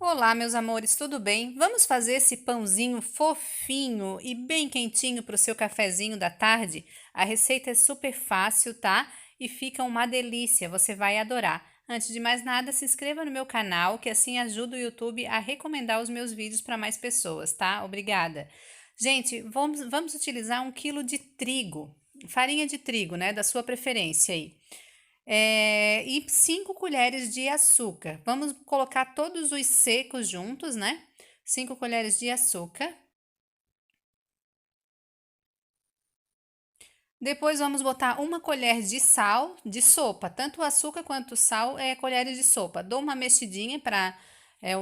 Olá, meus amores, tudo bem? Vamos fazer esse pãozinho fofinho e bem quentinho para o seu cafezinho da tarde? A receita é super fácil, tá? E fica uma delícia, você vai adorar. Antes de mais nada, se inscreva no meu canal, que assim ajuda o YouTube a recomendar os meus vídeos para mais pessoas, tá? Obrigada. Gente, vamos utilizar 1 quilo de trigo, farinha de trigo, né? Da sua preferência aí. E 5 colheres de açúcar. Vamos colocar todos os secos juntos, né? 5 colheres de açúcar. Depois vamos botar 1 colher de sal de sopa. Tanto o açúcar quanto o sal é colheres de sopa. Dou uma mexidinha para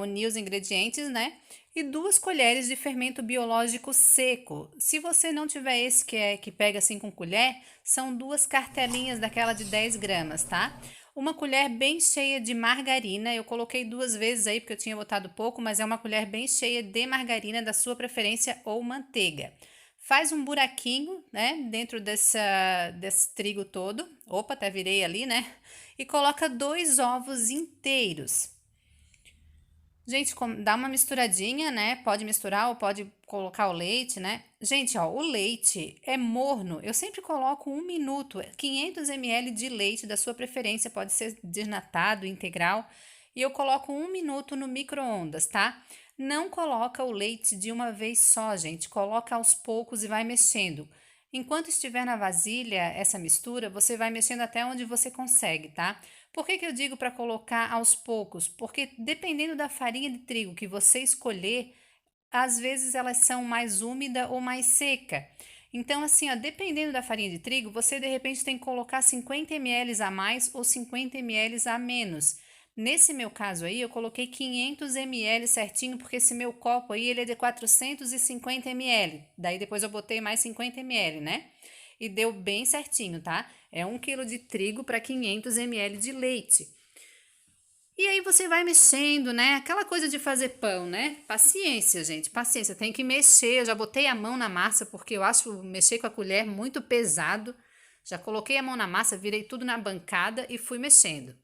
unir os ingredientes, né? E 2 colheres de fermento biológico seco. Se você não tiver esse que pega assim com colher, são 2 cartelinhas daquela de 10 gramas, tá? 1 colher bem cheia de margarina. Eu coloquei 2 vezes aí porque eu tinha botado pouco, mas é 1 colher bem cheia de margarina da sua preferência ou manteiga. Faz um buraquinho, né, dentro desse trigo todo. Opa, até virei ali, né? E coloca 2 ovos inteiros. Gente, dá uma misturadinha, né? Pode misturar ou pode colocar o leite, né? Gente, ó, o leite é morno. Eu sempre coloco 1 minuto, 500 ml de leite da sua preferência, pode ser desnatado, integral. E eu coloco 1 minuto no micro-ondas, tá? Não coloca o leite de uma vez só, gente. Coloca aos poucos e vai mexendo. Enquanto estiver na vasilha essa mistura, você vai mexendo até onde você consegue, tá? Por que eu digo para colocar aos poucos? Porque dependendo da farinha de trigo que você escolher, às vezes elas são mais úmida ou mais seca. Então, assim, ó, dependendo da farinha de trigo, você de repente tem que colocar 50 ml a mais ou 50 ml a menos. Nesse meu caso aí, eu coloquei 500 ml certinho, porque esse meu copo aí, ele é de 450 ml. Daí depois eu botei mais 50 ml, né? E deu bem certinho, tá? É 1 quilo de trigo para 500 ml de leite. E aí você vai mexendo, né? Aquela coisa de fazer pão, né? Paciência, gente, paciência. Tem que mexer. Eu já botei a mão na massa porque eu acho mexer com a colher muito pesado. Já coloquei a mão na massa, virei tudo na bancada e fui mexendo.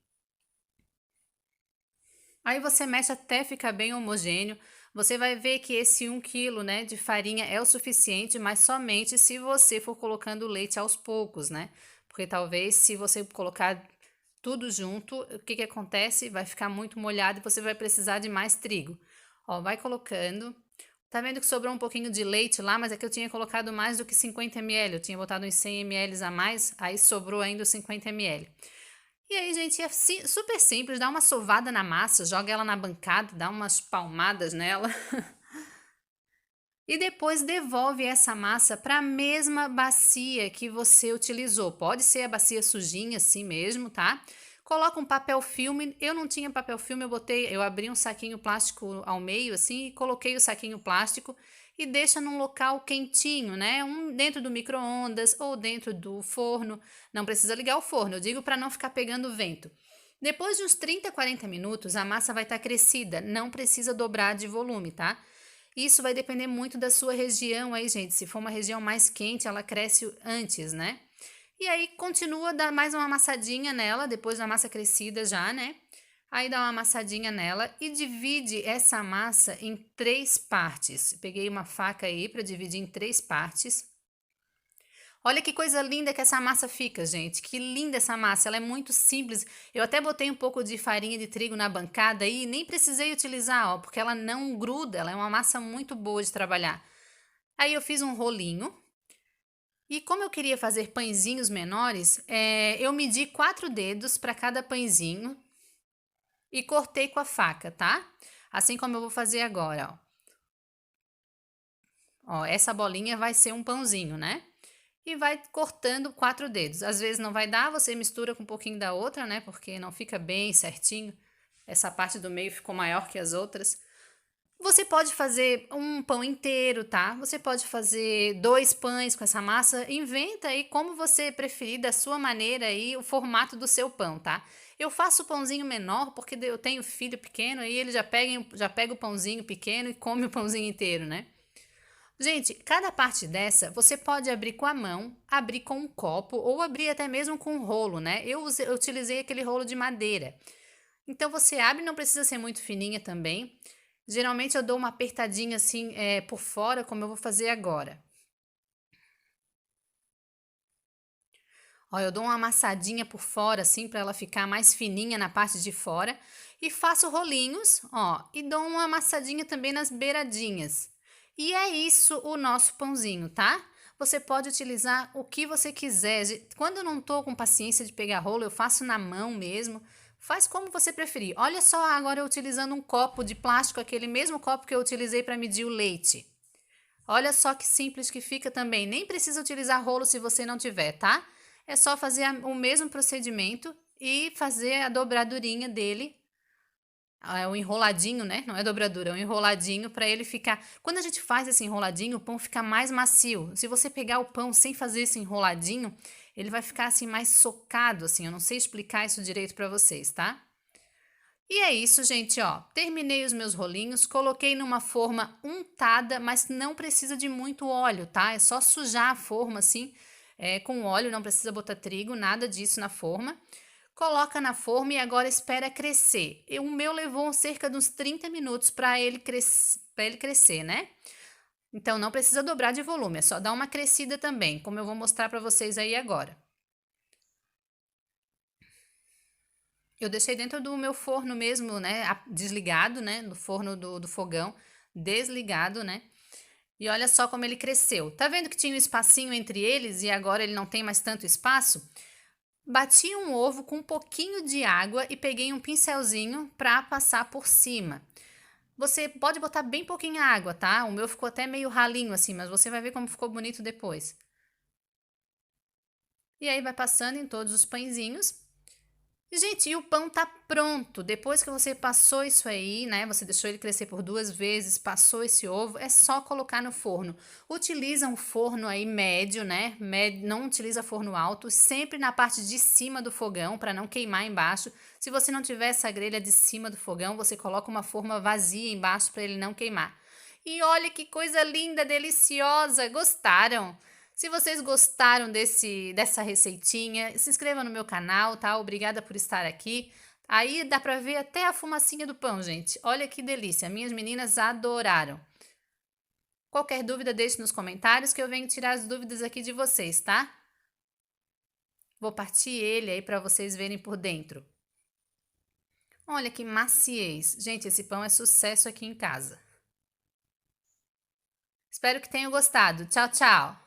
Aí você mexe até ficar bem homogêneo. Você vai ver que esse 1 quilo, né, de farinha é o suficiente, mas somente se você for colocando o leite aos poucos, né? Porque talvez se você colocar tudo junto, o que acontece? Vai ficar muito molhado e você vai precisar de mais trigo. Ó, vai colocando. Tá vendo que sobrou um pouquinho de leite lá, mas é que eu tinha colocado mais do que 50 ml. Eu tinha botado uns 100 ml a mais, aí sobrou ainda os 50 ml. E aí, gente, é super simples, dá uma sovada na massa, joga ela na bancada, dá umas palmadas nela e depois devolve essa massa para a mesma bacia que você utilizou. Pode ser a bacia sujinha assim mesmo, tá? Coloca um papel filme. Eu não tinha papel filme, eu abri um saquinho plástico ao meio assim e coloquei o saquinho plástico e deixa num local quentinho, né? Dentro do micro-ondas ou dentro do forno. Não precisa ligar o forno, eu digo para não ficar pegando vento. Depois de uns 30, 40 minutos, a massa vai estar crescida, não precisa dobrar de volume, tá? Isso vai depender muito da sua região aí, gente. Se for uma região mais quente, ela cresce antes, né? E aí continua, dá mais uma amassadinha nela, depois da massa crescida já, né? Aí dá uma amassadinha nela e divide essa massa em 3 partes. Peguei uma faca aí para dividir em 3 partes. Olha que coisa linda que essa massa fica, gente. Que linda essa massa. Ela é muito simples. Eu até botei um pouco de farinha de trigo na bancada e nem precisei utilizar, ó, porque ela não gruda. Ela é uma massa muito boa de trabalhar. Aí eu fiz um rolinho. E como eu queria fazer pãezinhos menores, eu medi 4 dedos para cada pãezinho e cortei com a faca, tá? Assim como eu vou fazer agora, ó. Ó, essa bolinha vai ser um pãozinho, né? E vai cortando 4 dedos. Às vezes não vai dar, você mistura com um pouquinho da outra, né? Porque não fica bem certinho. Essa parte do meio ficou maior que as outras. Você pode fazer um pão inteiro, tá? Você pode fazer 2 pães com essa massa. Inventa aí como você preferir, da sua maneira aí, o formato do seu pão, tá? Eu faço pãozinho menor porque eu tenho filho pequeno e ele já pega o pãozinho pequeno e come o pãozinho inteiro, né? Gente, cada parte dessa você pode abrir com a mão, abrir com um copo ou abrir até mesmo com um rolo, né? Eu utilizei aquele rolo de madeira. Então você abre, não precisa ser muito fininha também. Geralmente eu dou uma apertadinha assim, por fora, como eu vou fazer agora. Ó, eu dou uma amassadinha por fora, assim, para ela ficar mais fininha na parte de fora. E faço rolinhos, ó, e dou uma amassadinha também nas beiradinhas. E é isso o nosso pãozinho, tá? Você pode utilizar o que você quiser. Quando eu não tô com paciência de pegar rolo, eu faço na mão mesmo. Faz como você preferir. Olha só agora eu utilizando um copo de plástico, aquele mesmo copo que eu utilizei para medir o leite. Olha só que simples que fica também. Nem precisa utilizar rolo se você não tiver, tá? É só fazer o mesmo procedimento e fazer a dobradurinha dele, o enroladinho, né? Não é dobradura, é um enroladinho para ele ficar. Quando a gente faz esse enroladinho, o pão fica mais macio. Se você pegar o pão sem fazer esse enroladinho, ele vai ficar assim mais socado, assim. Eu não sei explicar isso direito para vocês, tá? E é isso, gente, ó. Terminei os meus rolinhos, coloquei numa forma untada, mas não precisa de muito óleo, tá? É só sujar a forma assim, com óleo, não precisa botar trigo, nada disso na forma. Coloca na forma e agora espera crescer. O meu levou cerca de uns 30 minutos para ele crescer, né? Então não precisa dobrar de volume, é só dar uma crescida também, como eu vou mostrar para vocês aí agora. Eu deixei dentro do meu forno mesmo, né? Desligado, né? No forno do fogão, desligado, né? E olha só como ele cresceu. Tá vendo que tinha um espacinho entre eles e agora ele não tem mais tanto espaço? Bati um ovo com um pouquinho de água e peguei um pincelzinho para passar por cima. Você pode botar bem pouquinha água, tá? O meu ficou até meio ralinho assim, mas você vai ver como ficou bonito depois. E aí vai passando em todos os pãezinhos. Gente, e o pão tá pronto. Depois que você passou isso aí, né? Você deixou ele crescer por 2 vezes, passou esse ovo, é só colocar no forno. Utiliza um forno aí médio, né? Não utiliza forno alto, sempre na parte de cima do fogão para não queimar embaixo. Se você não tiver essa grelha de cima do fogão, você coloca uma forma vazia embaixo para ele não queimar. E olha que coisa linda, deliciosa. Gostaram? Se vocês gostaram dessa receitinha, se inscreva no meu canal, tá? Obrigada por estar aqui. Aí dá pra ver até a fumacinha do pão, gente. Olha que delícia. Minhas meninas adoraram. Qualquer dúvida, deixe nos comentários que eu venho tirar as dúvidas aqui de vocês, tá? Vou partir ele aí para vocês verem por dentro. Olha que maciez. Gente, esse pão é sucesso aqui em casa. Espero que tenham gostado. Tchau, tchau!